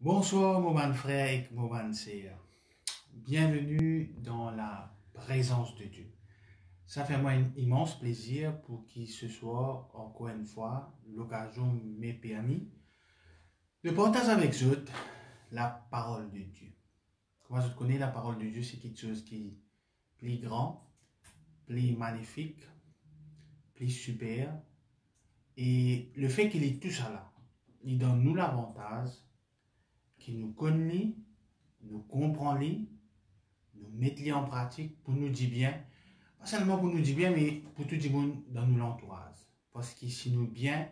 Bonsoir, mon bon frère et mon bonne sœur. Bienvenue dans la présence de Dieu. Ça fait moi un immense plaisir pour qui ce soir, encore une fois, l'occasion m'est permis de partager avec vous la parole de Dieu. Comment je connais la parole de Dieu, c'est quelque chose qui est plus grand, plus magnifique, plus super. Et le fait qu'il est tout ça là, il donne nous l'avantage qu'il nous connaît, nous comprend, nous mettre en pratique pour nous dire bien, pas seulement pour nous dire bien, mais pour tout le monde dans nous l'entourage. Parce que si nous bien,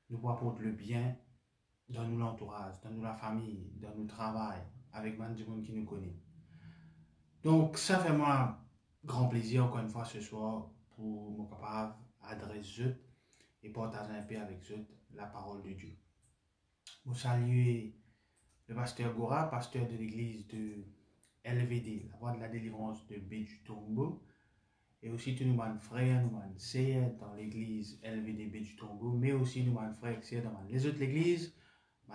nous apporter le bien dans nous l'entourage, dans nous la famille, dans nous travail, avec du monde qui nous connaît. Donc ça fait moi grand plaisir encore une fois ce soir pour me capable adresser et partager un peu avec eux la parole de Dieu. Je salue le pasteur Gora, pasteur de l'église de LVD, la voie de la délivrance de Bédu-Tombo, et aussi tous nos frères, nos sœurs dans l'église LVD Bédu-Tombo, mais aussi nos frères et sœurs dans les autres églises,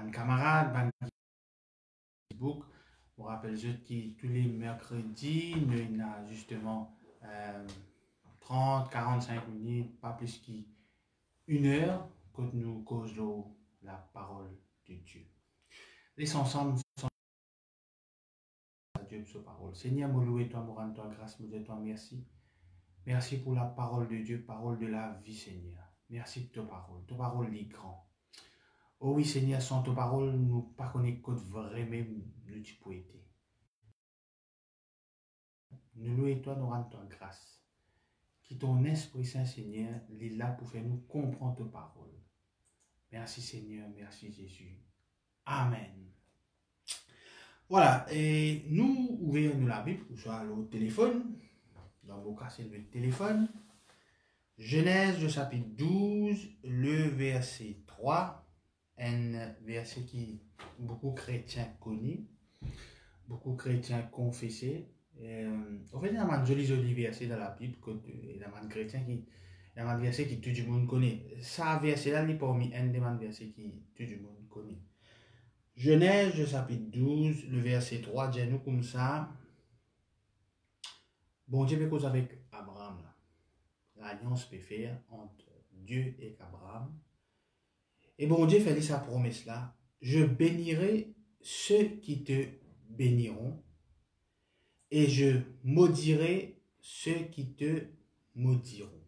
mes camarades, mes Facebook. Je vous rappelle juste que tous les mercredis, nous avons justement 30-45 minutes, pas plus qu'une heure, quand nous causons la parole de Dieu. Laissons ensemble Dieu pour sa parole. Seigneur, me louer toi, me rendre toi grâce, me dire toi merci. Merci pour la parole de Dieu, parole de la vie, Seigneur. Merci pour ta parole. Ta parole est grand. Oh oui, Seigneur, sans ta parole, nous ne pas connaître vraiment nous tu peux être. Nous louer toi, nous rendre toi grâce. Qui ton Esprit Saint, Seigneur, est là pour faire nous comprendre ta parole. Merci, Seigneur. Merci, Jésus. Amen. Voilà, et nous ouvrons la Bible, ou soit le téléphone. Dans vos cas, c'est le téléphone. Genèse, le chapitre 12, le verset 3, un verset qui beaucoup de chrétiens connus, beaucoup de chrétiens confessés. En fait, il y a un joli verset dans la Bible, il y a un chrétien qui, il y a un verset qui tout le monde connaît. Ça, verset-là, il est parmi un des versets qui tout le monde connaît. Genèse, le chapitre 12, le verset 3, dit nous comme ça. Bon Dieu peut causer avec Abraham, l'alliance peut faire entre Dieu et Abraham. Et bon Dieu fait sa promesse là, je bénirai ceux qui te béniront et je maudirai ceux qui te maudiront.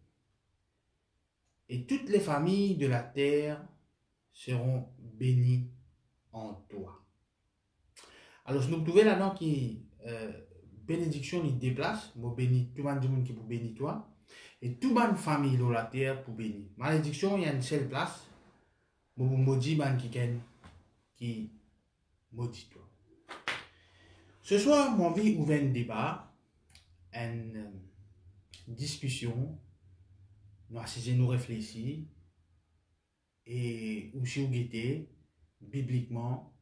Et toutes les familles de la terre seront bénies en toi. Alors, je nous trouvons là-dedans qui bénédiction, il déplace, moi bénis tout le monde qui pour bénir toi, et toute ma famille de la terre pour bénir. Malédiction, il y a une seule place, moi maudit man qui maudit toi. Ce soir, mon vie ouvert un débat, une discussion, nous assisons, nous réfléchissons, et aussi au guetter, bibliquement,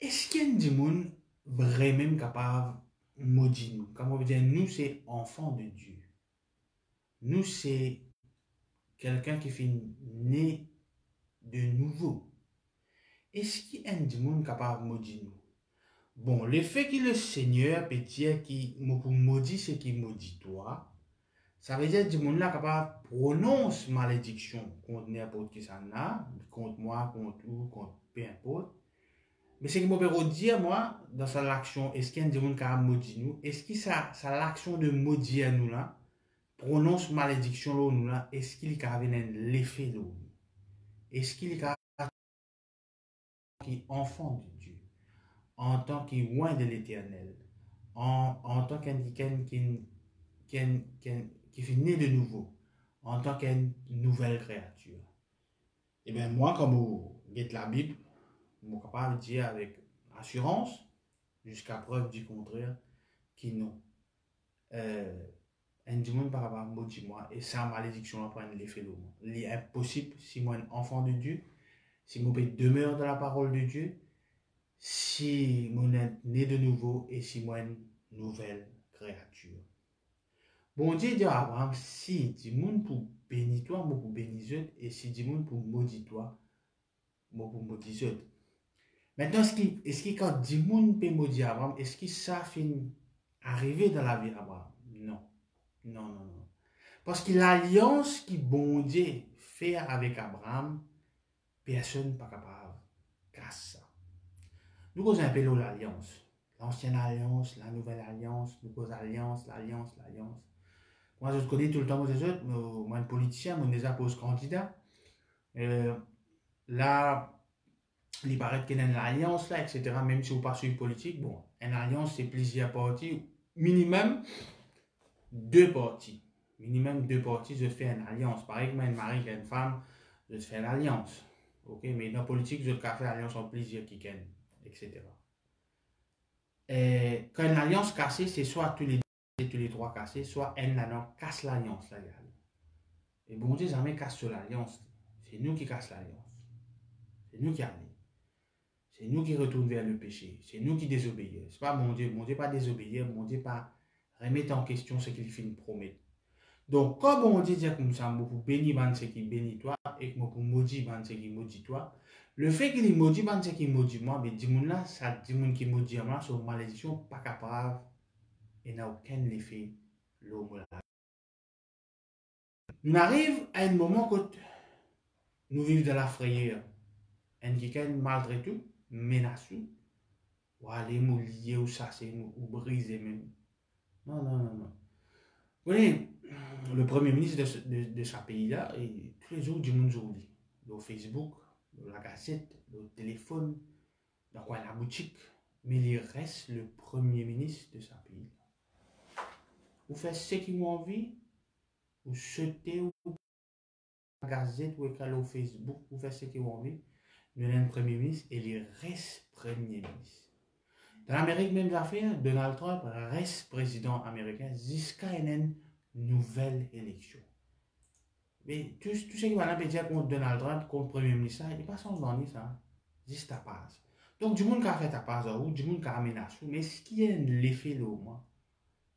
est-ce qu'il y a des gens vraiment capables de maudire nous? Comme on veut dire, nous, c'est enfants de Dieu. Nous, c'est quelqu'un qui fait né de nouveau. Est-ce qu'il y a des gens capables de maudire nous? Bon, le fait que le Seigneur peut dire qu'il maudit ce qui maudit toi, ça veut dire que les gens là capable de prononcer malédiction contre n'importe qui ça n'a, contre moi, contre vous, contre peu importe. Mais ce que je peux dire, moi, dans cette action, est-ce qu'il y a des gens qui ont maudit nous? Est-ce que ça l'action de maudire nous là, prononce malédiction là, nous là, est-ce qu'il y a l'effet là? Est-ce qu'il y a qui enfant de Dieu, en tant que loin de l'éternel, en tant qu'un qui fait né de nouveau, en tant qu'une nouvelle créature? Eh bien, moi, comme vous êtes la Bible, je suis capable de dire avec assurance, jusqu'à preuve du contraire, qui non. Un monde par rapport à moi, et sa malédiction après l'effet de moi. Il est impossible, si moi, un enfant de Dieu, si moi, demeure dans la parole de Dieu, si moi, né de nouveau, et si moi, une nouvelle créature. Bon Dieu dit à Abraham, si du monde pour bénir toi, moi pour bénir eux, et si du monde pour maudire toi, moi pour maudire eux. Maintenant, est-ce que quand Dimoun peut maudire Abraham, est-ce que ça finit arriver dans la vie d'Abraham? Non. Non, non, non. Parce que l'alliance qui bon Dieu fait avec Abraham, personne n'est pas capable de casser ça. Nous causons un peu l'alliance. L'ancienne alliance, la nouvelle alliance, nous causons l'alliance. Moi, je connais tout le temps, moi, un politicien, moi, déjà pose candidat. Là, il paraît qu'il y a une alliance, là, etc. Même si vous passez une politique, bon, une alliance, c'est plusieurs partis, minimum deux partis. Minimum deux partis, je fais une alliance. Pareil que moi, un mari et une femme, je fais une alliance. Ok, mais dans la politique, je fais alliance en plusieurs qui gagnent, etc. Et quand une alliance cassée, c'est soit tous les trois cassés, soit un alliance casse l'alliance. Et bon Dieu, jamais casse l'alliance. C'est nous qui casse l'alliance. C'est nous qui allons. C'est nous qui retournons vers le péché. C'est nous qui désobéissons. Ce n'est pas mon Dieu. Mon Dieu pas désobéir. Mon Dieu pas remettre en question ce qu'il finit de promettre. Donc, comme on dit comme ça, pour bénir ce qui bénit toi, et pour maudire ce qui maudit toi, le fait qu'il maudit ce qui maudit moi, mais dis-moi là, ça dit qui maudit moi, c'est une malédiction pas capable et n'a aucun effet. Nous arrivons à un moment où nous vivons de la frayeur. Un qui maltraite, menace, ou aller nous lier, ou chasser, ou briser même. Non, non, non, non. Vous voyez, le premier ministre de ce pays-là, et tous les jours du monde aujourd'hui, dans Facebook, dans la gazette, dans le téléphone, dans la boutique, mais il reste le premier ministre de ce pays-là. Vous faites ce qui vous envie, vous sautez ou la gazette ou au Facebook, vous faites ce qui vous envie, nous avons un premier ministre et il reste premier ministre. Dans l'Amérique, même affaire, Donald Trump reste président américain jusqu'à une nouvelle élection. Mais tout ce qui va dire contre Donald Trump, contre le Premier ministre, il n'est pas sans donner ça. Juste à passe. Donc, du monde qui a fait à passe, ou du monde qui a menacé, mais ce qui est l'effet là, moi,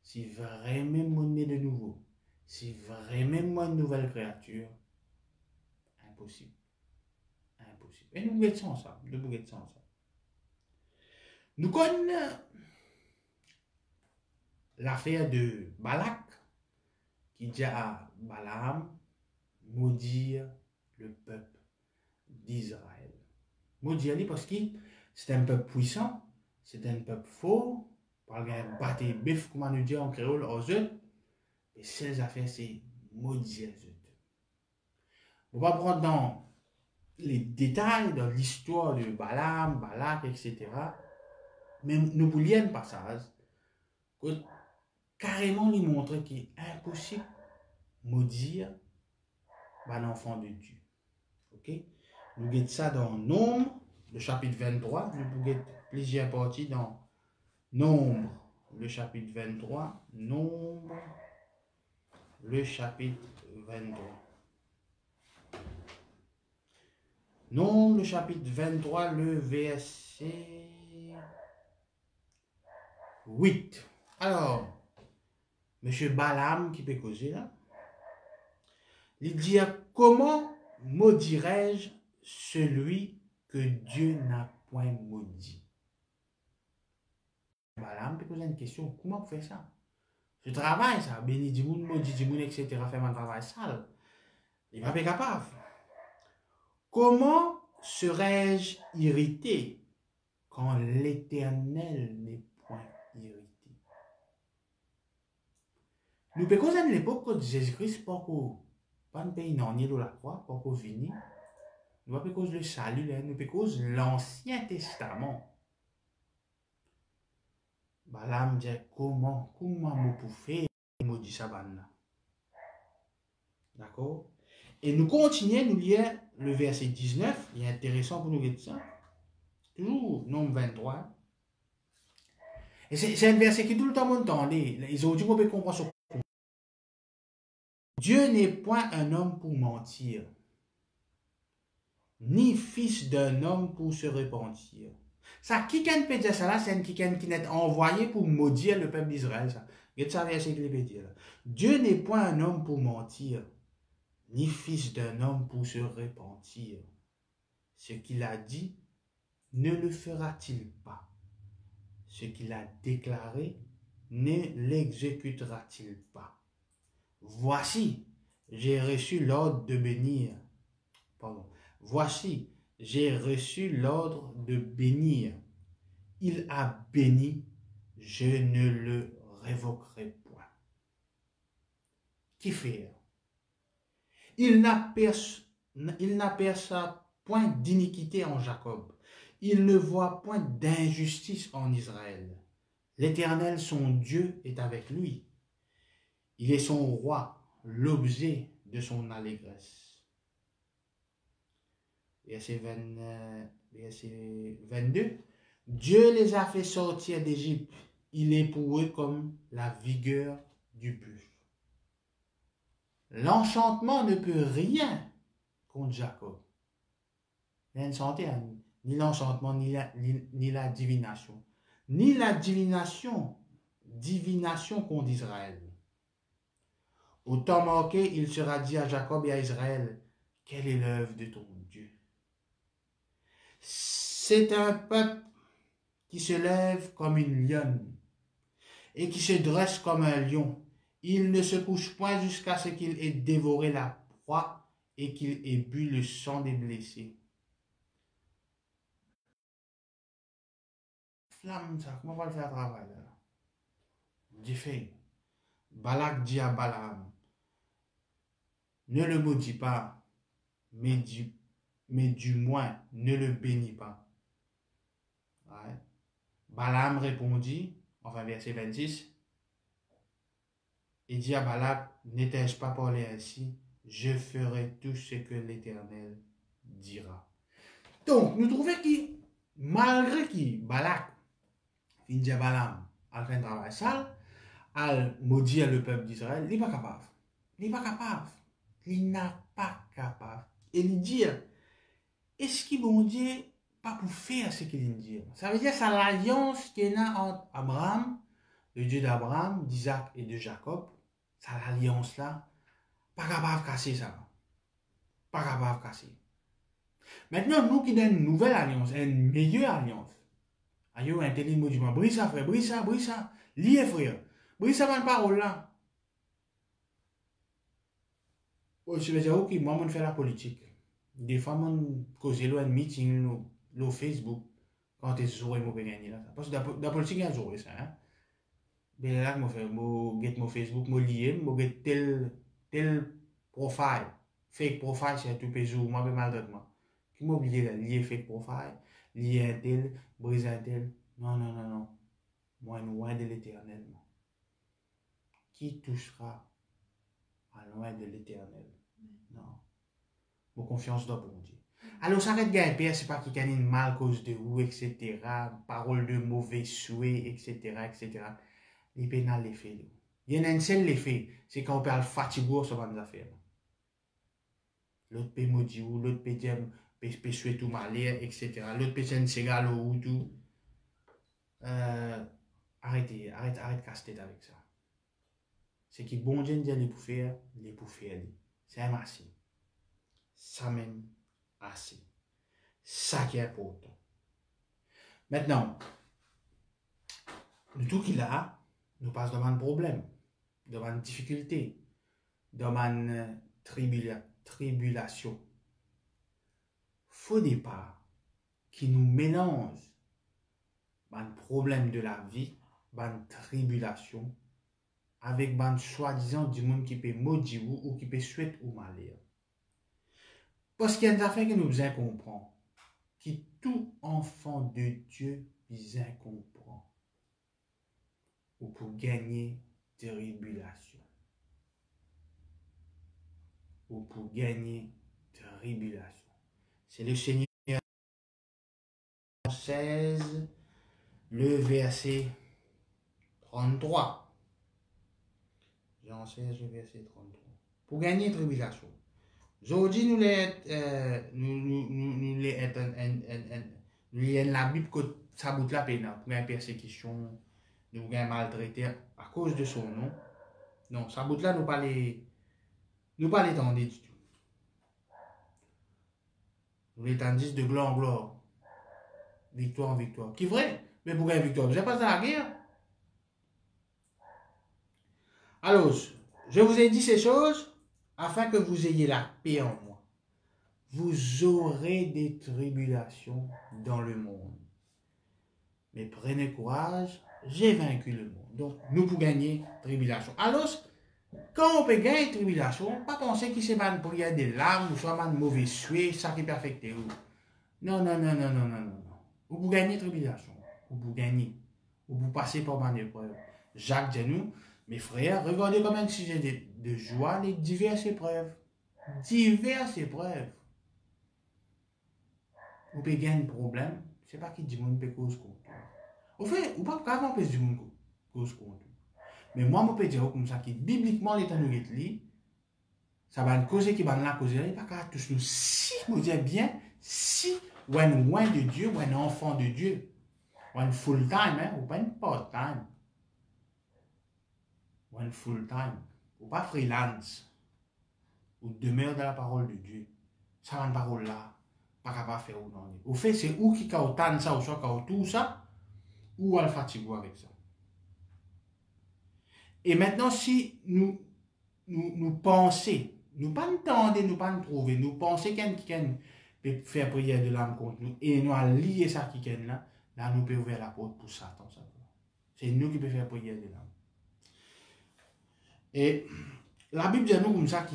si vraiment moi né de nouveau, si vraiment moi une nouvelle créature, impossible. Impossible. Et nous guettons ça. Nous connaissons l'affaire de Balak, qui dit à Balaam, maudire le peuple d'Israël. Maudire parce que c'est un peuple puissant, c'est un peuple fort, par exemple, battre bœuf, comme on nous dit en créole, aux œufs, et ces affaires, c'est maudire les œufs. On va prendre dans les détails, dans l'histoire de Balaam, Balak, etc. Mais nous vous lire un passage que carrément lui montre qu'il est impossible de maudire l'enfant de Dieu. Ok? Nous guettons ça dans Nombre, le chapitre 23. Nous guettons plusieurs parties dans Nombre, le chapitre 23. Nombre, le chapitre 23. Nombre, le chapitre 23, le verset 8. Alors, M. Balaam qui peut causer là, il dit comment maudirais-je celui que Dieu n'a point maudit? Balaam peut poser une question, comment vous faites ça? Je travaille ça, béni du monde, maudit du monde, etc. Faire mon travail sale. Il va pas capable. Comment serais-je irrité quand l'Éternel n'est point irrité? Nous pouvons à l'époque de Jésus-Christ, pas un pays non ni de la croix, pas qu'on vini. Nous pouvons cause le salut, nous pouvons l'Ancien Testament. Balaam dit comment vous pouvez maudire ça là. D'accord? Et nous continuons, nous lire le verset 19, il est intéressant pour nous lire ça. Toujours, Nombre 23. Et c'est un verset qui tout le temps m'entendait. Ils ont dit qu'on peut comprendre ce. Dieu n'est point un homme pour mentir, ni fils d'un homme pour se repentir. Ça, qui peut dire ça là, c'est un qui n'est envoyé pour maudire le peuple d'Israël. Ça, regarde ça verset qu'il peut dire là. Dieu n'est point un homme pour mentir, ni fils d'un homme pour se repentir. Ce qu'il a dit, ne le fera-t-il pas? Ce qu'il a déclaré, ne l'exécutera-t-il pas? Voici, j'ai reçu l'ordre de bénir. Pardon. Voici, j'ai reçu l'ordre de bénir. Il a béni, je ne le révoquerai point. Qui fait? Il n'aperçoit point d'iniquité en Jacob. Il ne voit point d'injustice en Israël. L'Éternel, son Dieu, est avec lui. Il est son roi, l'objet de son allégresse. Verset 22. Dieu les a fait sortir d'Égypte. Il est pour eux comme la vigueur du buffle. L'enchantement ne peut rien contre Jacob. Ni l'enchantement, ni la divination. Ni la divination contre Israël. Au temps marqué, il sera dit à Jacob et à Israël, quelle est l'œuvre de ton Dieu? C'est un peuple qui se lève comme une lionne et qui se dresse comme un lion. Il ne se couche point jusqu'à ce qu'il ait dévoré la proie et qu'il ait bu le sang des blessés. Flamme, ça, comment on va le faire travail là? J'ai fait. Balak dit à Balaam, ne le maudis pas, mais du moins ne le bénis pas. Ouais. Balaam répondit, enfin verset 26, et dit à Balak, n'étais-je pas parlé ainsi? Je ferai tout ce que l'Éternel dira. Donc, nous trouvons que, malgré que Balak, il dit à Balaam, a fait un travail sale, a maudit le peuple d'Israël, il n'est pas capable. Il n'est pas capable. Il n'a pas capable. Et il dit, est-ce qu'il bon Dieu pas pour faire ce qu'il dit? Ça veut dire que c'est l'alliance qu'il y a entre Abraham, le Dieu d'Abraham, d'Isaac et de Jacob. C'est l'alliance là. Pas capable de casser ça. Pas capable de casser. Maintenant, nous qui avons une nouvelle alliance, une meilleure alliance. Ayo, un tel mot du mot, brise ça, frère, brise ça. Lié, frère. Brise ça, ma parole là. Je vais dire, ok, moi, je fais la politique. Des fois, je cause un meeting, le Facebook, quand tu es sur le gagner là. Parce que la politique, il y a joué ça. Hein? Mais là, je fais, mon Facebook, je lié, je get tel profile. Fake profile, c'est tout pays où moi, je maltraite. Qui m'a oublié de lier fake profile, lier un tel, briser un tel. Non. Moi, loin de l'Éternel. Qui touchera à loin de l'Éternel? Non. Mon confiance dans bon Dieu. Alors, ça va être gagné, c'est pas qu'il y a une mal cause de vous, etc. Parole de mauvais souhait, etc. Les pénales, les faits. Il y en a un seul effet, c'est quand on parle fatigué sur les affaires. L'autre peut maudit ou l'autre peut souhaiter tout malheur, etc. L'autre peut être un ségal ou tout. Arrêtez de casser tête avec ça. C'est que bon Dieu dit les pour faire. C'est un assez. Ça même assez. Ça qui est important. Maintenant, le tout qu'il a, nous passe devant un problème, devant une difficulté, devant une tribulation. Faut départ qui nous mélange un problème de la vie, une tribulation, avec un soi-disant du monde qui peut maudire ou qui peut souhaiter ou malheur. Parce qu'il y a des affaires que nous besoin comprendre, qui tout enfant de Dieu besoin comprend, ou pour gagner tribulation. Ou pour gagner tribulation. C'est le Seigneur 16, le verset 33. Jean 16, le verset 33. Pour gagner tribulation. Aujourd'hui, nous lisons la Bible que ça bout la peine pour une persécution, nous avons maltraité à cause de son nom. Non, ça bout là, nous pas l'étendre du tout. Nous l'étendons de gloire en gloire. victoire en victoire. Qui est vrai? Mais pour gagner victoire, vous n'avez pas à la guerre. Alors, je vous ai dit ces choses afin que vous ayez la paix en moi. Vous aurez des tribulations dans le monde. Mais prenez courage, j'ai vaincu le monde. Donc, nous pour gagner tribulation. Alors, quand on peut gagner tribulation, pas penser qu'il s'est mal pour y avoir des larmes ou soit mal mauvais sué, ça qui est perfecté. Non, non, non, non, non, non, non. Ou pour gagner tribulation, ou pour gagner, ou pour passer par ma épreuve. Jacques dit nous, mes frères, regardez comme un sujet de joie les diverses épreuves. Diverses épreuves. Ou peut gagner un problème, c'est pas qui dit monde peut cause contre. Au fait, ou pas qu'avant peut dire monde cause contre. Mais moi, je peux dire comme ça, que bibliquement, l'état nous est ça va nous causer qui va nous causer, il n'y a pas qu'à tous nous. Si, vous dire bien, si, ou un loin de Dieu, ou un enfant de Dieu, ou un full time, hein, ou pas une part time, ou un full time, ou pas freelance, ou demeure dans la parole de Dieu. Ça va une parole là, pas capable de faire ou non. Au fait, c'est où qui a autant ça, ou soit qui a tout ça, ou à le fatiguer avec ça. Et maintenant, si nous pensons, nous pas entendre, nous pas trouver, nous pensons quelqu'un peut faire prière de l'âme contre nous, et nous allons lier ça qui là, là nous pouvons ouvrir la porte pour Satan. C'est nous qui pouvons faire prière de l'âme. Et la Bible dit nous comme ça,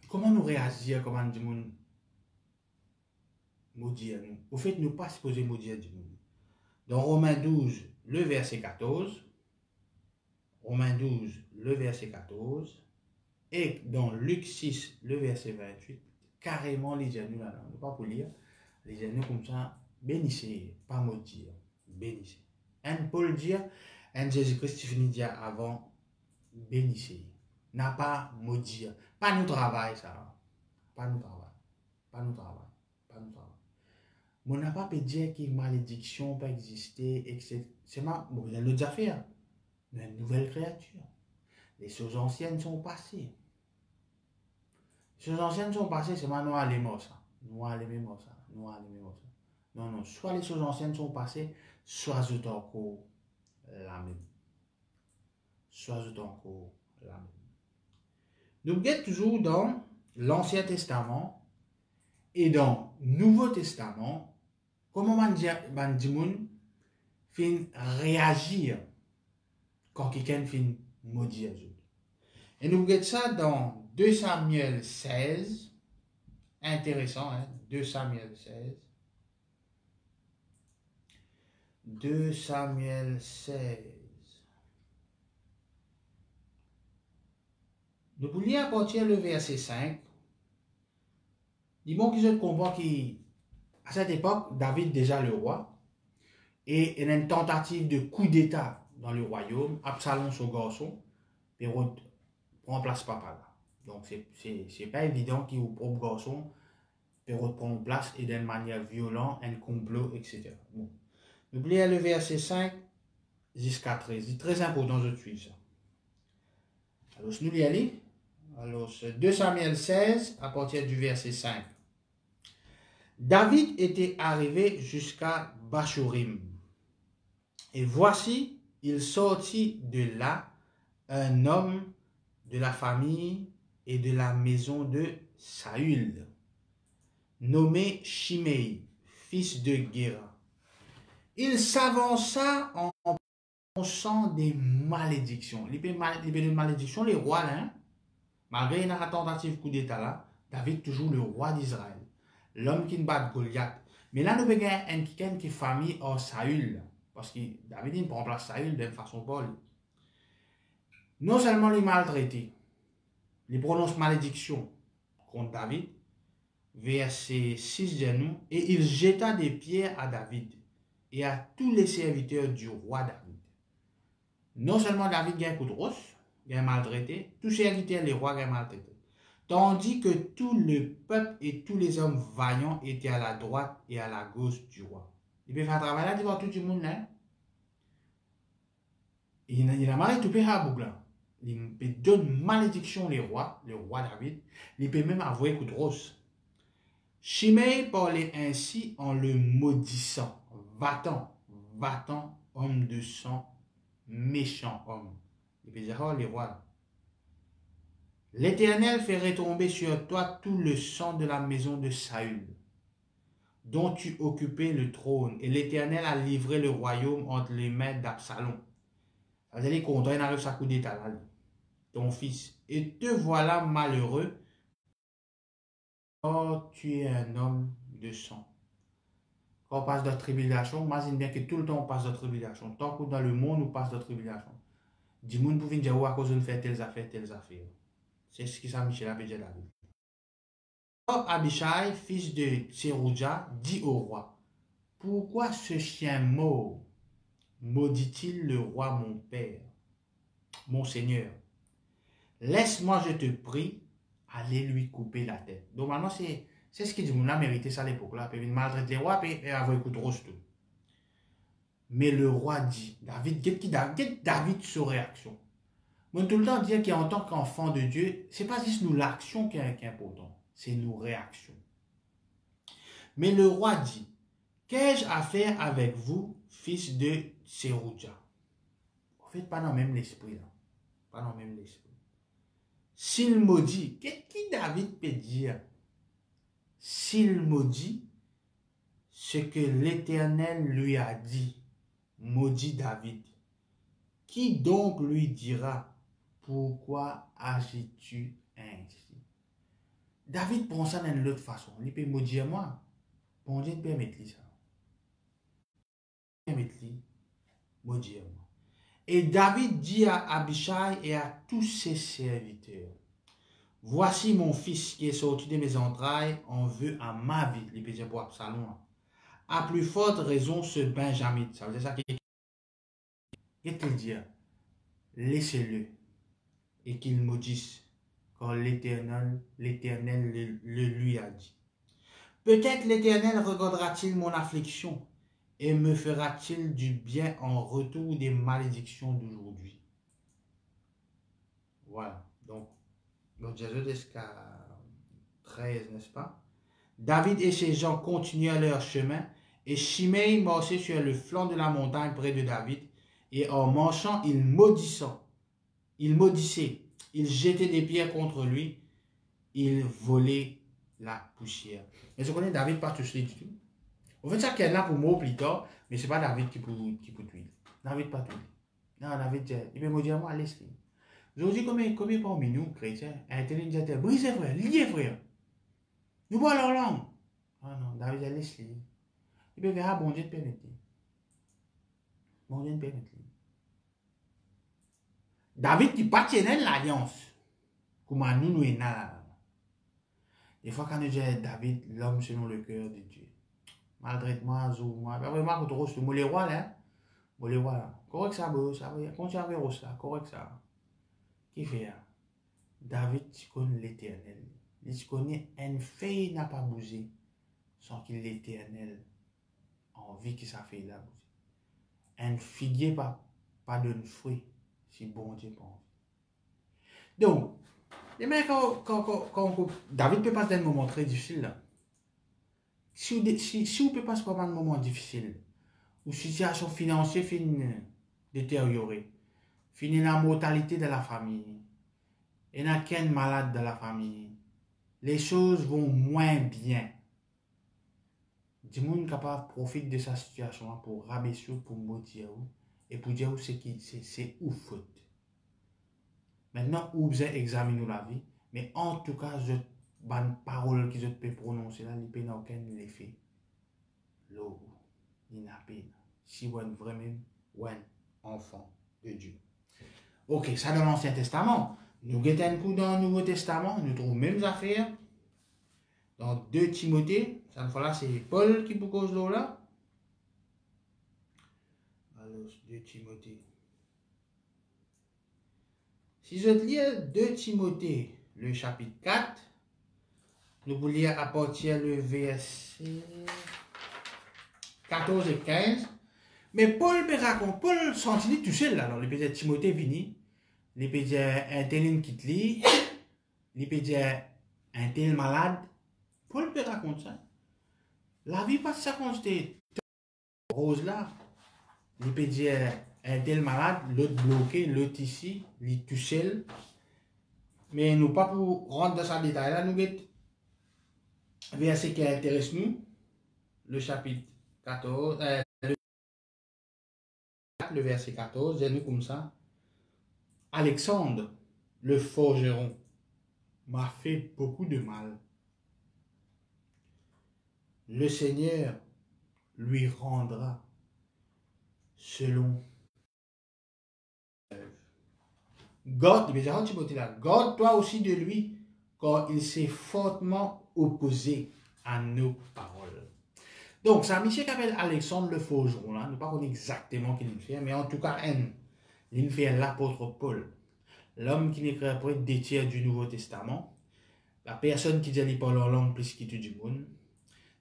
comment nous réagir, comment dit nous maudire nous. Au fait, nous pas supposés maudire nous. Dans Romains 12, le verset 14, Romains 12, le verset 14, et dans Luc 6, le verset 28, carrément les genoux là, non, pas pour lire, les genoux comme ça, bénissez, pas maudire, bénissez. Un Paul dit, un Jésus-Christ finit dire avant, bénissez, n'a pas maudire, pas nous travail ça, pas nous travail, pas nous travail, pas nous travail. On n'a pas pu dire que malédiction peut exister, etc. C'est ma, bon, il y a d'autres affaires. Une nouvelle créature. Les choses anciennes sont passées. Les choses anciennes sont passées, c'est maintenant à l'émor ça. Nous allons aimer ça. Nous allons aimer ça. Non, non. Soit les choses anciennes sont passées, soit tout encore la même. Soit tout encore la même. Nous sommes toujours dans l'Ancien Testament et dans le Nouveau Testament. Comment on dit réagir quand quelqu'un fait maudire les autres. Et nous regardons ça dans 2 Samuel 16. Intéressant, hein? 2 Samuel 16. 2 Samuel 16. Nous pouvons lire à partir du verset 5. Dis-moi qu'ils comprennent qu'à cette époque, David déjà le roi. Et il y a une tentative de coup d'état dans le royaume, Absalom son garçon, et prend place papa là. Donc c'est pas évident qu'il ou propre garçon peut prendre place et d'une manière violente, un complot, etc. Bon. N'oubliez le verset 5 jusqu'à 13. C'est très important de suivre ça. Alors, nous y allons. Alors, 2 Samuel 16 à partir du verset 5. David était arrivé jusqu'à Bachorim. Et voici, il sortit de là un homme de la famille et de la maison de Saül, nommé Shimei, fils de Guéra. Il s'avança en prononçant des malédictions. Les malédictions, les rois, là, malgré une tentative coup d'état là, David toujours le roi d'Israël, l'homme qui ne bat Goliath. Mais là, nous avons quelqu'un qui est famille en Saül. Parce que David il prend place Saül d'une façon Paul. Non seulement les maltraités, il prononce malédiction contre David, verset 6 de nous, et il jeta des pierres à David et à tous les serviteurs du roi David. Non seulement David gagne coup de roche, gagne maltraité, tous les serviteurs, les rois gagnent maltraité. Tandis que tout le peuple et tous les hommes vaillants étaient à la droite et à la gauche du roi. Il peut faire travail là devant tout le monde là. Il a mal tout à Bougla. Il peut donner malédiction les rois, le roi David. Il peut même avouer coup de rose. Shimei parlait ainsi en le maudissant. Va-t'en, va-t'en, homme de sang, méchant homme. Il peut dire, oh les rois. L'Éternel fait retomber sur toi tout le sang de la maison de Saül, dont tu occupais le trône, et l'Éternel a livré le royaume entre les mains d'Absalom. Ça veut dire qu'on arrive sa coup d'état là, ton fils. Et te voilà malheureux, oh tu es un homme de sang. Quand on passe de tribulation, imagine bien que tout le temps on passe de tribulation. Tant que dans le monde on passe de tribulation. Du monde pour venir dire à cause de faire telles affaires, telles affaires. C'est ce que ça Michel a dit David. Or Abishai, fils de Tserouja, dit au roi, pourquoi ce chien mort maudit-il le roi mon père, mon seigneur? Laisse-moi, je te prie, aller lui couper la tête. Normalement, c'est ce qu'il dit, on a mérité ça à l'époque là. Il maltraite les rois et avoir écouté tout. Mais le roi dit, David sa réaction. Moi, tout le temps dire qu'en tant qu'enfant de Dieu, c'est pas juste nous l'action qui est important, c'est nos réactions. Mais le roi dit, qu'ai-je à faire avec vous, fils de Tserouja? En fait, pas dans le même l'esprit là. Pas dans le même l'esprit. S'il maudit, qu'est-ce que David peut dire? S'il maudit ce que l'Éternel lui a dit, maudit David, qui donc lui dira, pourquoi agis-tu ainsi? David prend ça d'une autre façon. Il peut maudire moi. Bon Dieu permet-lui ça. Permet-lui maudire moi. Et David dit à Abishai et à tous ses serviteurs, voici mon fils qui est sorti de mes entrailles en veut à ma vie. Il peut dire pour Absalom. À plus forte raison ce Benjamin. Ça veut dire ça qu'est-ce qu'il dit? Laissez-le et qu'il maudisse quand l'Éternel le lui a dit. Peut-être l'Éternel regardera-t-il mon affliction et me fera-t-il du bien en retour des malédictions d'aujourd'hui. Voilà, donc, Jésus jusqu'à 13, n'est-ce pas? David et ses gens continuèrent leur chemin, et Shimei marchait sur le flanc de la montagne près de David, et en marchant, il maudissait, il jetait des pierres contre lui, il volait la poussière. Et je connais David pas tout cela du tout. En fait, ça qui est là pour moi plus tard, mais ce n'est pas David qui peut tuer. David pas tout. Non, David, il peut me dire, moi, laisse-le. Je vous dis combien parmi nous, chrétiens, intelligents, brisez frère, liés frère. Nous parlons leur langue. Ah non, David, laisse-le. Il peut dire, ah bon Dieu te permet. Bon Dieu te permet. David qui pas tient l'alliance. Comme nous est là. Des fois, quand nous disons David, l'homme selon le cœur de Dieu. Maltraite-moi, zou-moi. Vraiment, quand tu reçois les rois là. Les rois là. Correct ça, ça va. Continue à faire ça. Correct ça. Qui fait ça? David, tu connais l'Éternel. Il connaît une feuille n'a pas bougé sans qu'il l'Éternel envie que ça fait là bouger. Un figuier pas de fruit si bon Dieu pense. Donc, quand David peut passer un moment très difficile là. Si vous peut passer par un moment difficile, ou situation financière finit détériorée, finit la mortalité de la famille, et il n'y a qu'un malade de la famille, les choses vont moins bien. Du monde capable profite de sa situation pour rabaisser, pour maudire, et pour dire c'est où faute. Maintenant, vous avez examiné la vie, mais en tout cas, je bonne parole qu'ils ont prononcer là, il n'y a aucun effet. L'eau, il n'y a pas. Si vous êtes vraiment un enfant de Dieu. Ok, ça dans l'Ancien Testament. Nous guettons un coup dans le Nouveau Testament, nous trouvons les mêmes affaires. Dans 2 Timothée, cette fois-là, c'est Paul qui vous cause l'eau là. Alors, 2 Timothée. Si je lis 2 Timothée, le chapitre 4, nous voulons lire à partir du verset 14 et 15. Mais Paul peut raconter, Paul sentit tout seul là. Alors, il peut dire Timothée vini, il peut dire un tel quitte lui, il peut dire un tel malade. Paul peut raconter ça. La vie passe ça quand j'étais rose là. Il peut dire un tel malade, l'autre bloqué, l'autre ici, il tout seul. Mais nous pas pour rentrer dans ce détail là, nous mettons verset qui intéresse nous, le chapitre 14, le verset 14, et nous comme ça. Alexandre, le forgeron, m'a fait beaucoup de mal. Le Seigneur lui rendra selon garde-toi aussi de lui, car il s'est fortement opposé à nos paroles. Donc, c'est un monsieur qui s'appelle Alexandre le forgeron, là, nous ne savons pas exactement qui il fait, mais en tout cas, il fait l'apôtre Paul, l'homme qui n'écrit pas des tiers du Nouveau Testament, la personne qui dit parle en langue plus qu'il du monde,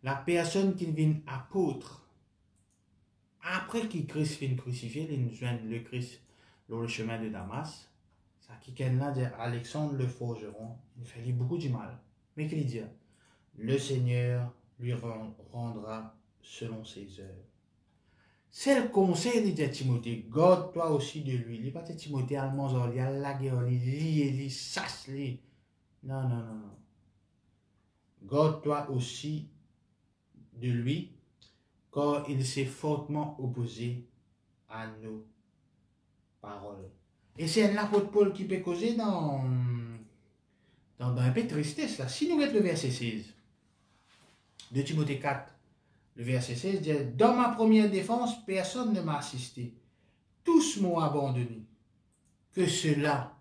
la personne qui devient apôtre, après qu'il Christ finit crucifié, il nous joint le Christ dans le chemin de Damas, ça qui est là, dit Alexandre le forgeron, il fait beaucoup du mal, mais qu'il dit, le Seigneur lui rendra selon ses œuvres. C'est le conseil de Timothée, garde-toi aussi de lui. Il n'est pas Timothée allemand, il y a la guerre, il lit, sasse, non, non, non, non. Garde-toi aussi de lui, car il s'est fortement opposé à nos paroles. Et c'est l'apôtre Paul qui peut causer dans un peu de tristesse. Là. Si nous mettons le verset 16 de Timothée 4, le verset 16 dit, dans ma première défense, personne ne m'a assisté. Tous m'ont abandonné. Que cela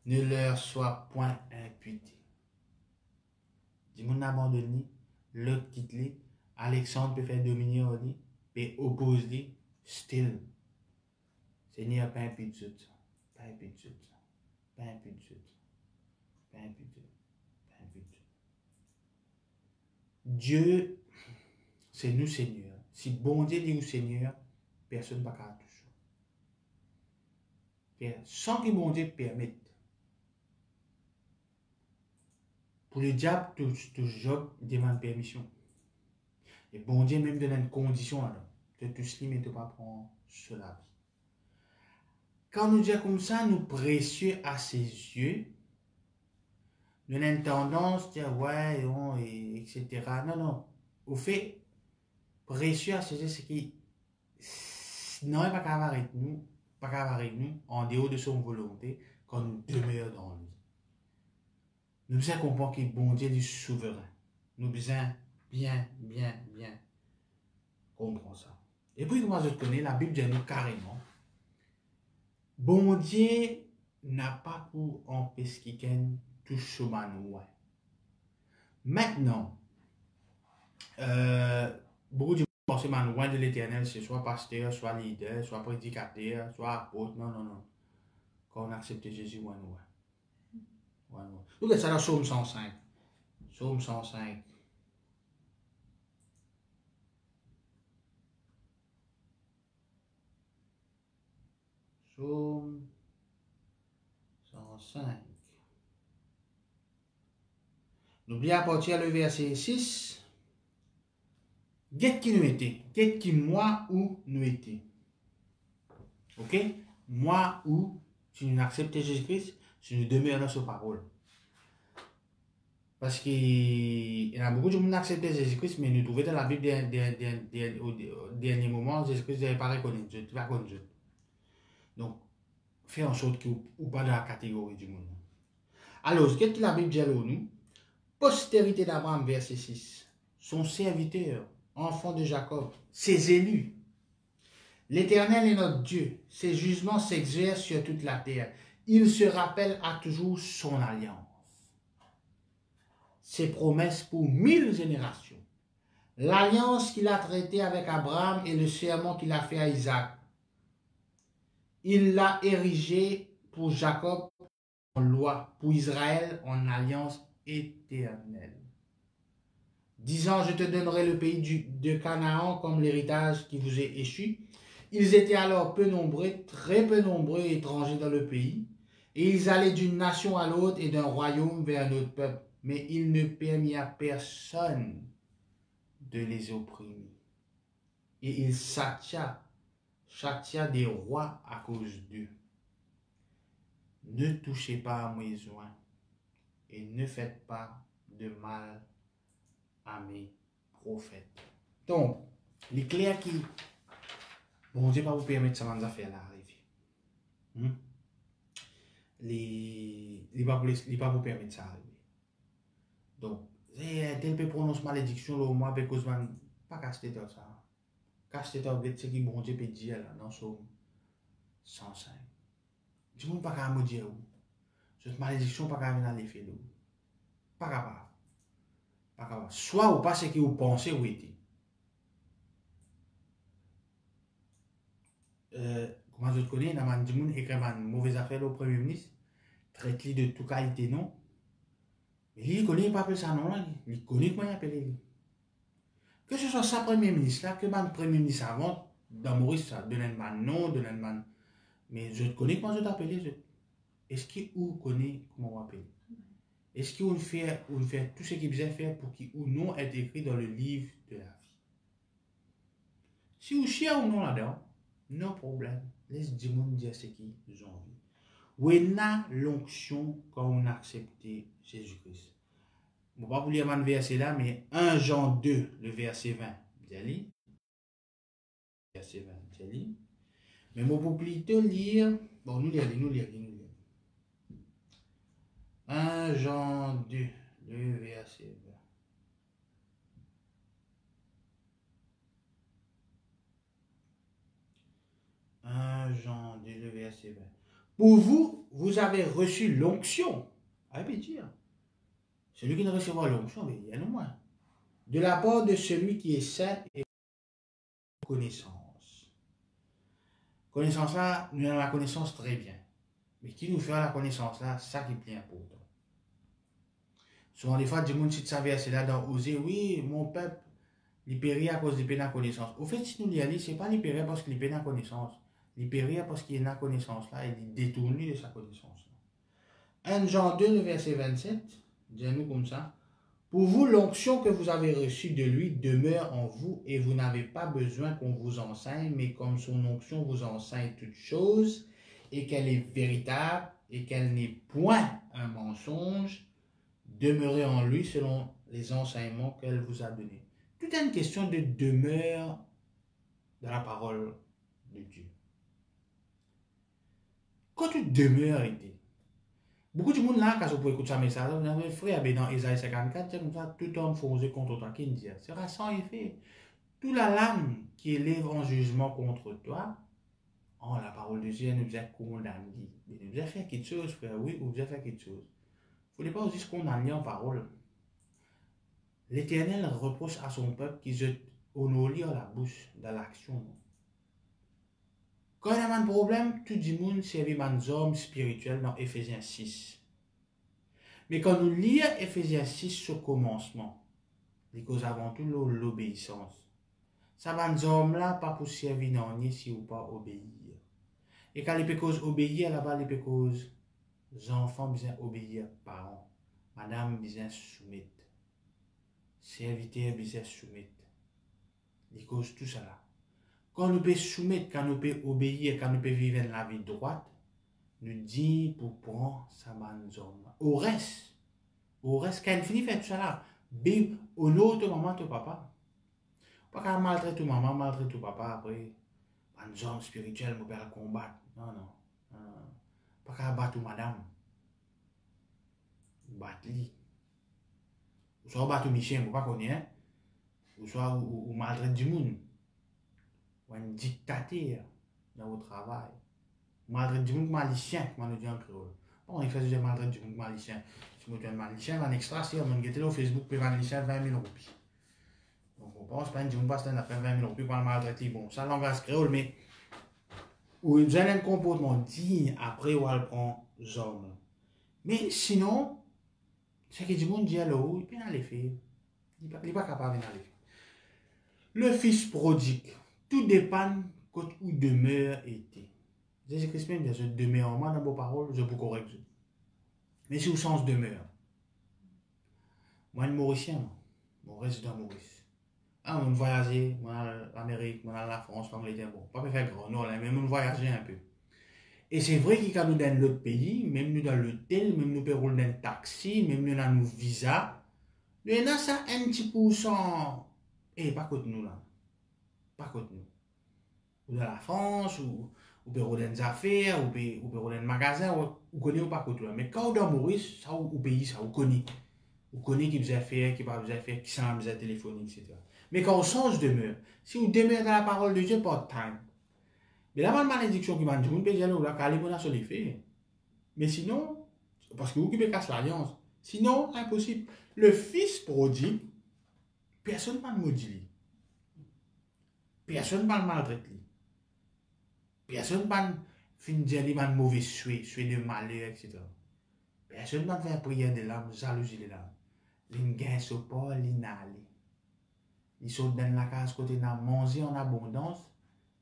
ne leur soit point imputé. Dis-moi abandonné, l'autre quitte, Alexandre peut faire dominer en lui, peut opposer, still. Seigneur, pas imputé ça. Pas imputé ça. Pas imputé ça. Pas imputé. Pas imputé. Dieu, c'est nous Seigneur. Si bon Dieu dit au Seigneur, personne ne va toucher. Sans que bon Dieu permette. Pour le diable, tout job demande permission. Et bon Dieu même donne une condition alors. Que tu slim et tu ne pas prendre cela. Quand nous disons comme ça, nous précieux à ses yeux, nous avons une tendance à dire ouais, non, etc. Non, non. Au fait, précieux à ses yeux, c'est qu'il n'a pas qu'à avec nous, en dehors de son volonté, quand nous demeurons dans lui. Nous devons comprendre que bon Dieu est souverain. Nous devons bien comprendre ça. Et puis, moi, je connais, la Bible dit nous carrément, bon Dieu n'a pas pour empêcher quelqu'un tout chemin. Maintenant, beaucoup de gens pensent que loin de l'éternel, c'est soit pasteur, soit leader, soit prédicateur, soit apôtre. Non, non, non. Quand on accepte Jésus, ouais. Look at ça dans Psaume 105. Psaume 105. Psaume 105. N'oubliez à partir le verset 6. Qu'est-ce qui nous était? Qu'est-ce qui moi ou nous était? Ok? Moi ou, si nous acceptons Jésus-Christ, si nous demeurons dans sa parole. Parce qu'il y a beaucoup de gens qui acceptent Jésus-Christ, mais nous trouvons dans la Bible au dernier moment, Jésus-Christ n'est pas reconnu Dieu, tu vas connaître Dieu. Donc, fais en sorte que vous pas dans la catégorie du monde. Alors, qu'est-ce que la Bible dit à nous? Postérité d'Abraham, verset 6. Son serviteur, enfant de Jacob, ses élus. L'Éternel est notre Dieu. Ses jugements s'exercent sur toute la terre. Il se rappelle à toujours son alliance. Ses promesses pour 1000 générations. L'alliance qu'il a traitée avec Abraham et le serment qu'il a fait à Isaac. Il l'a érigé pour Jacob en loi, pour Israël en alliance éternelle. Disant, je te donnerai le pays de Canaan comme l'héritage qui vous est échu. Ils étaient alors peu nombreux, très peu nombreux étrangers dans le pays, et ils allaient d'une nation à l'autre et d'un royaume vers un autre peuple. mais il ne permit à personne de les opprimer. Et il châtia des rois à cause d'eux. Ne touchez pas à mes oins et ne faites pas de mal à mes prophètes. Donc, les clairs qui, bon Dieu va vous permettre ça affaire là arriver. Il va vous permettre ça arriver. Donc, tel peut prononcer malédiction au moins avec cause man pas caster dans ça. Caster dans ce qui bon Dieu peut dire là dans son 105. Du monde pas capable me dire où. Cette malédiction pas capable dans l'effet d'eau. Pas capable. Pas capable. Soit ou pas ce que vous pensez ou était. Comment je te connais, dans man du monde écrit une mauvaise affaire au premier ministre, traite-lui de toute qualité non. Mais lui il connaît pas appeler ça non là, il connaît comment il appelle lui. Que ce soit sa premier ministre là, que man premier ministre avant, dans Maurice ça, donne un nom, donne un. Mais je te connais comment je t'appelle. Est-ce qu'il ou connaît comment on appelle? Est-ce qu'on fait tout ce qu'il besoin faire pour qu'il ou non est écrit dans le livre de la vie? Si vous cherchez ou non là-dedans, non problème. Laisse Dieu dire ce qu'ils ont envie. Où est l'onction quand on a accepté Jésus-Christ? Je ne vais pas vous lire le verset là, mais 1 Jean 2, le verset 20. Verset 20, mais je vais plutôt lire. Bon, nous lire. 1 Jean 2, le verset 20. 1 Jean 2, le verset 20. Pour vous, vous avez reçu l'onction. Ah, bien dire. Celui qui ne recevra l'onction, il y a le moins. De la part de celui qui est saint et connaissance. Connaissance là, nous avons la connaissance très bien. Mais qui nous fait la connaissance là, ça qui est bien important. Souvent, des fois, du monde cite ça verset là dans Osée, oui, mon peuple, il périt à cause de la connaissance. Au fait, si nous l'y allons, ce n'est pas il périt parce qu'il a la connaissance. Il périt parce qu'il a la connaissance là, et il détourne de sa connaissance. 1 Jean 2, le verset 27, dis-nous comme ça. Pour vous, l'onction que vous avez reçue de lui demeure en vous et vous n'avez pas besoin qu'on vous enseigne, mais comme son onction vous enseigne toutes choses et qu'elle est véritable et qu'elle n'est point un mensonge, demeurez en lui selon les enseignements qu'elle vous a donnés. Tout est une question de demeure dans la parole de Dieu. Quand tu demeures, beaucoup de monde là, quand vous pouvez écouter ce message, vous avez frère, dans Isaïe 54, c'est comme ça, tout homme faisait contre toi, qui dit, sera sans effet. Toute la lame qui élève en jugement contre toi, oh, la parole de Dieu nous a condamné. Il nous a fait quelque chose, frère, oui, vous avez fait quelque chose. Il ne faut pas aussi se condamner en parole. L'Éternel reproche à son peuple qu'ils se honorent la bouche dans l'action. Quand il y a un problème, tout le monde servait des hommes spirituels dans Éphésiens 6. Mais quand nous lisons Éphésiens 6 au commencement, il cause avant tout l'obéissance. Ça va nous hommes là pas pour servir non ni si ou pas obéir. Et quand les pécoses obéir là-bas, les pécoses, les enfants besoin obéir parents, madame besoin soumettre, serviteur besoin soumettre. Il cause tout ça là. Quand nous pouvons soumettre, quand nous pouvons obéir, quand nous pouvons vivre la vie droite, nous dit pour prendre sa manzome. Au reste, quand il finit de faire tout ça là, bim, au nom de maman, de papa. Pas qu'à maltraiter tout maman, maltraiter tout papa, après, manzome spirituel, mon père combattre. Non. Pas qu'à battre madame. Battre lui. Ou soit battre Michel, vous ne connaissez pas. Ou soit ou maltraiter du monde. Ou un dictateur dans votre travail. Maltraiter du monde malicien, comme on dit en créole. Bon, il fait des maltraiter du monde malicien. Si vous êtes un malicien, un extra, si on est au Facebook, peut malicien 20 000 roupies. Donc, on pense pas du monde passe un après 20 000 roupies pour le maltraiter. Bon, ça langage créole, mais où il a un comportement digne après où elle prend hommes. Mais sinon, c'est que du monde dit alors, il peut aller faire. Il n'est pas capable d'aller faire. Le fils prodigue, tout dépend où demeure était. Jésus-Christ même, je demeure en moi dans vos paroles, je vous corrige. Mais c'est au sens demeure. Moi, un Mauricien, moi. Mon résident Maurice. Ah, on voyager, moi, l'Amérique, moi, la France, l'Angleterre, bon, pas faire grand, non, là, mais on voyager un peu. Et c'est vrai qu'il y a nous dans l'autre pays, même nous dans l'hôtel, même nous payons dans le taxi, même nous dans nos visas. Mais là, ça, un petit pourcent. Eh, pas contre nous, là. Pas contre nous. Ou dans la France, ou payons dans des affaires, ou payons dans un magasin, ou connaît ou pas contre nous. Mais quand on est dans Maurice, ça, au pays, ça, on connaît. On connaît qui vous a fait, qui pas vous a fait, qui s'en a téléphoné, etc. Mais quand on change de demeure, si vous demeurez dans la parole de Dieu, pas de time. Mais la malédiction qui m'a dit, vous ne pouvez pas dire, là, calez-vous sur les faits. Mais sinon, parce que vous qui casse l'alliance, sinon, impossible. Le fils prodigue, personne ne va le maudit. Personne ne va le maltraiter. Personne ne va dire qu'il va mauvais souhait de malheur, etc. Personne ne va faire prière de l'âme, jalousie de l'âme. Les gains sont pas l'inalé. Ils sont dans la case côté n'a mangé en abondance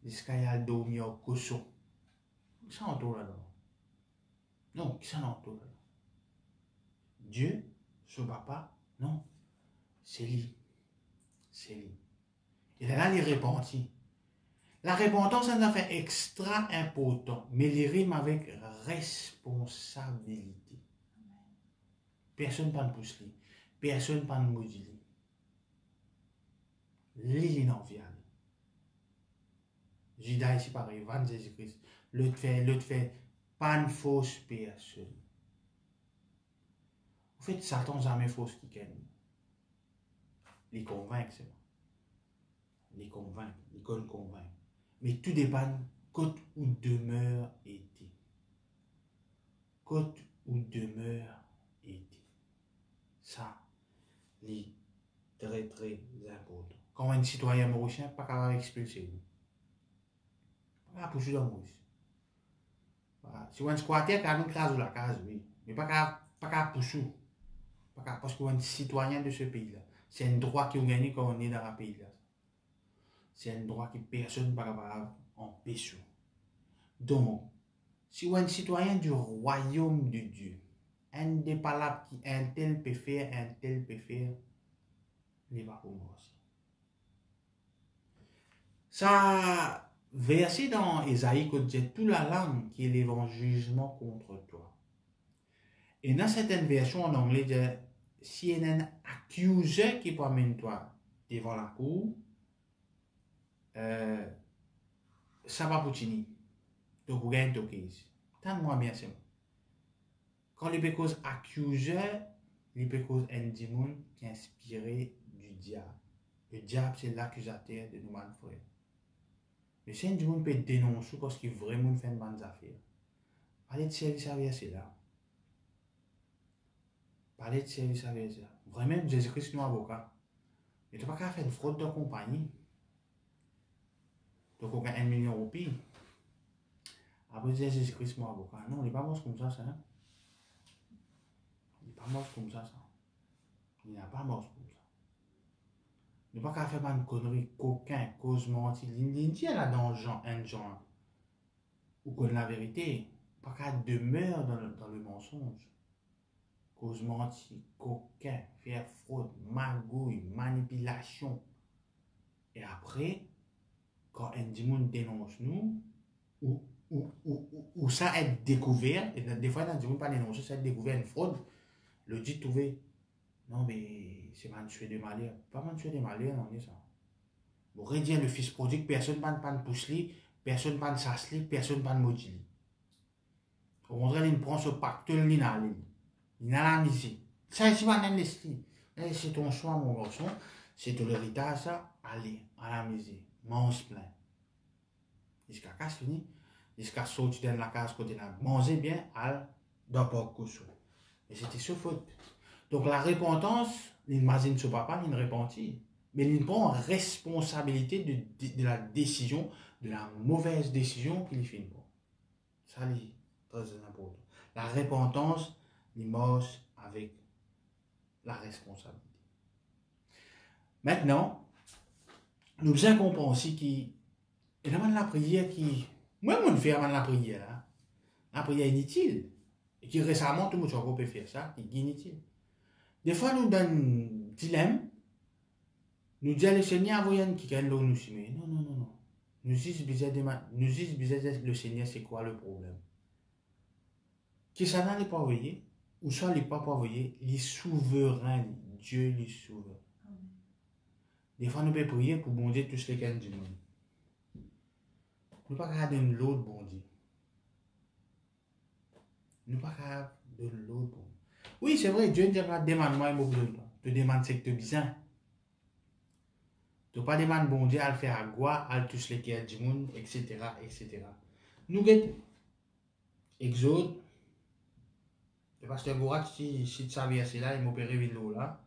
jusqu'à y aller dormir au cochon. Qui s'en entoure là-dedans? Non, qui s'en entoure là-dedans? Dieu, son papa, non, c'est lui. C'est lui. Et là, il repentit. La repentance, c'est un affaire extra important, mais il rime avec responsabilité. Personne ne peut pousser lui. Personne ne peut maudire lui. Lui, il est enviable. Judas ici pareil, Van Jésus-Christ. L'autre fait, pas une fausse personne. En fait, Satan jamais fausse qui gagne. Il convainc, c'est bon. Il convainc, il convainc. Mais tout dépend côté où demeure était. Côté où demeure était. Ça, c'est très très important. Quand un citoyen mauricien, pas capable d'expulser vous. Pas capable de pousser dans Maurice. Si un squatter, il a une case ou la case, oui. Mais pas capable de pousser. Parce qu'on est citoyen de ce pays-là. C'est un droit qui est gagné quand on est dans un pays-là. C'est un droit que personne ne peut empêcher. Donc, si on est un citoyen du royaume de Dieu, un des palabres qui un tel peut faire, il va pour moi aussi. Ça, verset dans Ésaïe, que dit toute la langue qui élève en jugement contre toi. Et dans certaines versions en anglais, dit si il y a un accusé qui promène toi devant la cour, ça va pour finir. Donc, vous gagnez tout ici. Tant-moi bien, c'est moi. Quand les pécos accusent, les pécos un démon qui est inspiré du diable. Le diable, c'est l'accusateur de nos frères. Mais si un démon peut dénoncer parce qu'il vraiment fait une bonne affaire, parlez de service à verset là. Parlez de service à verset là. Vraiment, Jésus-Christ, nous avocat. Mais tu n'as pas qu'à faire une fraude de compagnie. Donc, on a 1 million de roupies. Après, Jésus-Christ, mon avocat. Non, il n'est pas mort comme ça, ça. Il n'est pas mort comme ça. Il n'a pas mort comme ça. Il n'est pas qu'à faire une connerie, coquin, cause menti. Il dit là dans Jean 1 Jean. Ou connaît la vérité. Pas qu'à demeure dans le mensonge. Cause menti, coquin, faire fraude, magouille, manipulation. Et après, quand un démon dénonce nous, ou ça est découvert, et des fois, dans le démon pas dénoncer, ça est découvert une fraude, le dit trouver. Non, mais c'est mantuer de malheur. Pas mantuer de malheur, non, c'est ça. Vous redire le fils prodigue, personne ne peut pousser, personne ne peut s'asseoir, personne ne peut maudire. Au contraire, il prend ce pacte, il n'a la misère. Ça, ici, maintenant, l'esprit. C'est ton choix, mon garçon. C'est ton héritage, ça. Allez, à la misère. Mange plein. Jusqu'à casse fini. Jusqu'à sortir dans la case côté là. Mangez bien, al, dans pas cochon. Et c'était sa faute. Donc, la repentance, l'imagine ce papa, il ne repentit. Mais il prend responsabilité de la décision, de la mauvaise décision qu'il fait. Ça, c'est très important. La repentance, il marche avec la responsabilité. Maintenant, nous devons comprendre aussi qu'il y a la prière qui. Moi, je fais la prière. Hein? La prière inutile. Et qui récemment, tout le monde peut faire ça, qui est inutile. Des fois, nous donne un dilemme. Nous disons, le Seigneur envoie qui gagne l'eau nous mais non, non, non, non. Nous disons, le Seigneur, c'est quoi le problème? Qui ça n'a pas envoyé, ou soit il pas envoyé, il est souverain, Dieu est souverain. Des fois, nous pouvons prier pour bon Dieu tous les gains du monde. Nous ne pouvons pas garder l'autre bon Dieu. Nous ne pouvons pas garder l'autre bon Dieu. Oui, c'est vrai, Dieu ne dit pas demande-moi et me donne pas. Tu demandes ce que tu as besoin. Tu ne pas demander bon Dieu à le faire à quoi, à tous les gains du monde, etc., etc. Nous guettons. Exode. Le pasteur Gourak, si tu savais c'est là, il m'opérait vidéo là.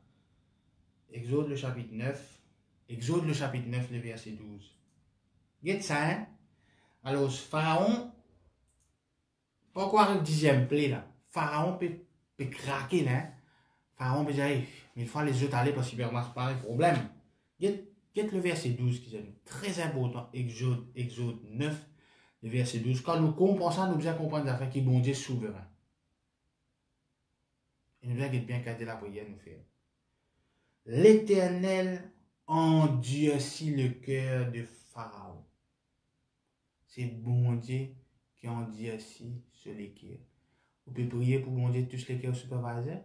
Exode le chapitre 9. Exode le chapitre 9, le verset 12. Get ça, hein? Alors, Pharaon, pourquoi le 10e plaît là? Pharaon peut craquer là. Hein? Pharaon peut dire, hey, mais il faut les autres aller parce qu'il ne marche pas le problème. Get le verset 12 qui est très important. Exode 9, le verset 12. Quand nous comprenons ça, nous devons comprendre l'affaire qui est bon Dieu souverain. Et nous devons bien garder la prière nous faire. L'Éternel endurcit le cœur de Pharaon. C'est bon Dieu qui endurcit sur les cœurs. Vous pouvez prier pour bon Dieu tous les cœurs superviseurs.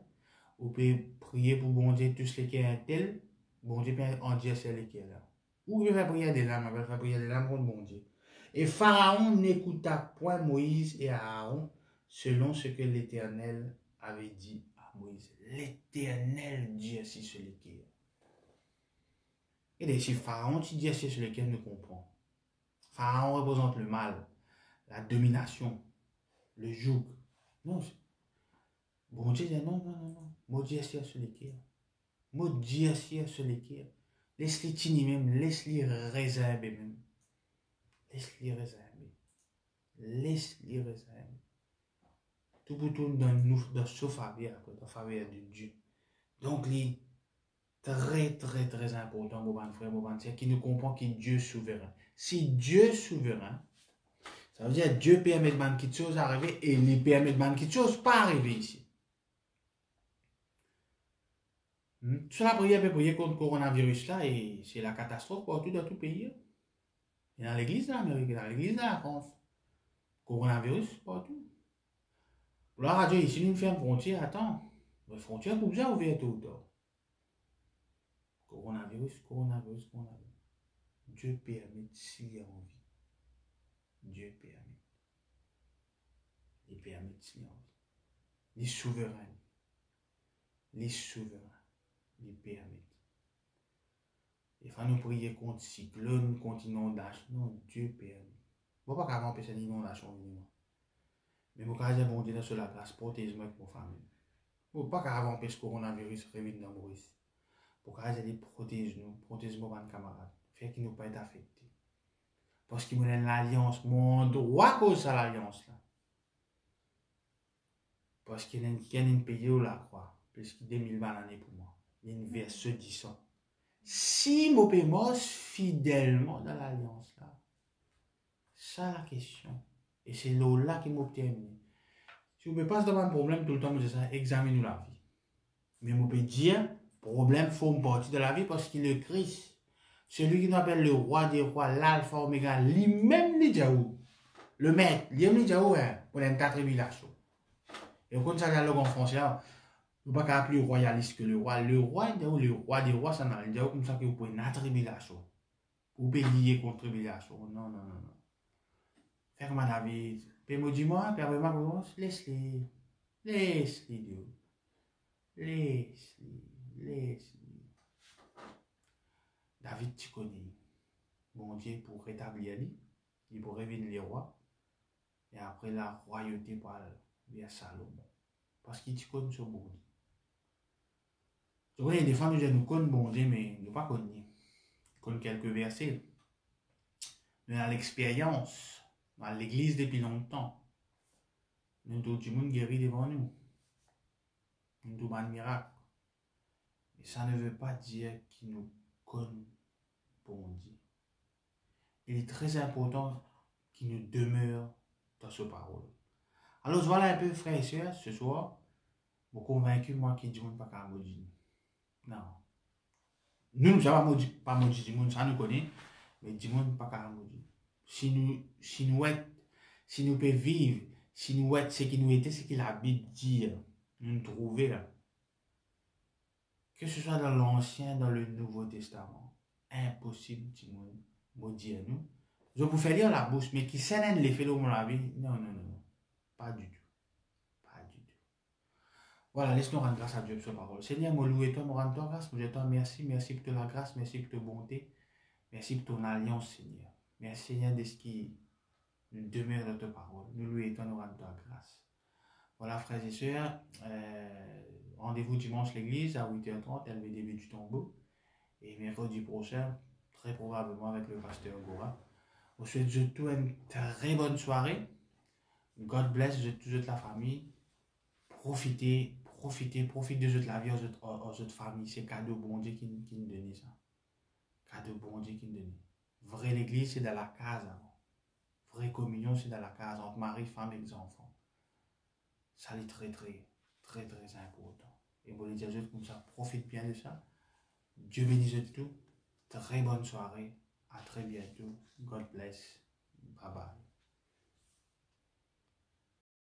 Vous pouvez prier pour bon Dieu tous les cœurs tel. Bon Dieu peut endurcir les cœurs là. Ou vous pouvez faire prier des larmes, vous pouvez faire prier des larmes contre bon Dieu. Et Pharaon n'écouta point Moïse et Aaron selon ce que l'Éternel avait dit à Moïse. L'Éternel endurcit sur les cœurs. Et si Pharaon, tu dis sur lequel nous comprenons. Pharaon représente le mal, la domination, le joug. Non, bon Dieu dit non, non, non, non. Moi Dieu sur les cœurs. Moi Dieu sur les cœurs. Laisse-les tini même, laisse-les réserver même. Laisse-les réserver. Laisse-les réserver. Tout pour tout dans ce faveur, après, dans faveur de Dieu. Donc, les très, très, très important, mon frère, mon frère, qui nous comprend que Dieu est souverain. Si Dieu est souverain, ça veut dire que Dieu permet de quelque chose arriver et il permet de quelque chose pas arriver ici. Sur la prière, peut prier contre le coronavirus là et c'est la catastrophe partout dans tout pays. Et dans l'église de l'Amérique, dans l'église de la France. Coronavirus partout. Pour la radio ici, nous fermons frontière, attends. Les frontières pour bien ouvrir tout le temps. Coronavirus, coronavirus, coronavirus. Dieu permet s'il y a envie. Dieu permet. Il permet s'il y a envie. Les souverains. Les souverains. Il permet. Il faut nous prier contre cyclone, contre inondation. Non, Dieu permet. Bon, pas qu'avant empêcher l'inondation, mais mon cas, j'ai bon Dieu sur la place, protège-moi avec mon famille. Bon, pas qu'avant empêcher le coronavirus, revenir dans Maurice. Pour que j'ai protège-nous, protège-moi mes camarades. Fait qu'ils ne pas être affectés. Parce qu'il y a l'alliance, mon droit cause à l'alliance là. Parce qu'il y a une pays où la croix, plus que 2000 l'année pour moi. Il y a une verset 10 ans. Si mon pays fidèlement dans l'alliance là, ça la question. Et c'est là qui m'a terminé. Si vous ne pouvez pas se demander un problème tout le temps, vous dites ça, examinez la vie. Mais vous pouvez dire, problème forme partie de la vie parce qu'il est le Christ. Celui qui nous appelle le roi des rois, l'alpha, oméga, lui-même les Djaou. Le maître, lui-même les Djaou, pour une tribulation. Et quand ça dialogue en français, vous ne pouvez pas plus royaliste que le roi. Le roi des rois, ça n'a rien comme ça que vous pouvez une tribulation. Vous pouvez lier contre tribulation. Non, non, non, non. Faire comme David. Puis moi, dis-moi, puis après, moi, laisse-les. Laisse-les, Dieu. Laisse-les. Laisse-les. David, tu connais. Bon Dieu pour rétablir lui. Il pour revenir les rois. Et après, la royauté par vers Salomon. Parce qu'il te connaît ce bon Dieu. Tu connais, des fois, nous connaissons bon Dieu, mais nous ne pas connaissons. Nous connaissons quelques versets. Nous avons l'expérience. Dans l'église depuis longtemps. Nous avons tout le monde guéri devant nous. Nous avons un miracle. Mais ça ne veut pas dire qu'il nous connaît bon Dieu. Il est très important qu'il nous demeure dans ce parole. Alors voilà un peu, frères et sœurs, ce soir. Je suis convaincu, moi, qui dit pas qu'à maudire. Non. Nous ne sommes pas maudits du monde, ça nous connaît, mais du monde pas qu'à maudire. Si nous pouvons vivre, si nous sommes ce qui nous était, ce qu'il habite dire, nous trouver là. Que ce soit dans l'Ancien, dans le Nouveau Testament, impossible du monde maudire nous. Je vous fais lire la bouche, mais qui s'en l'effet de mon avis, non, pas du tout. Pas du tout. Voilà, laisse-nous rendre grâce à Dieu pour sa parole. Seigneur, moi louer toi, moi rendre toi grâce, moi je te merci, merci pour ta grâce, merci pour ta bonté, merci pour ton alliance, Seigneur. Merci, Seigneur, de ce qui nous demeure dans ta parole. Nous louer toi, nous rendre toi grâce. Voilà, frères et sœurs, rendez-vous dimanche l'église à 8h30, LVDB du tombeau. Et mercredi prochain, très probablement avec le pasteur Gora. Je vous souhaite tout une très bonne soirée. God bless toute la famille. Profitez de toute la vie aux autres familles. C'est cadeau bon Dieu qui nous donne ça. Cadeau bon Dieu qui nous donne. Vraie l'église, c'est dans la case. Vraie communion, c'est dans la case entre mari, femme et les enfants. Ça est très important. Et vous les dire comme ça, profite bien de ça. Dieu bénisse tout. Très bonne soirée. À très bientôt. God bless. Bye bye.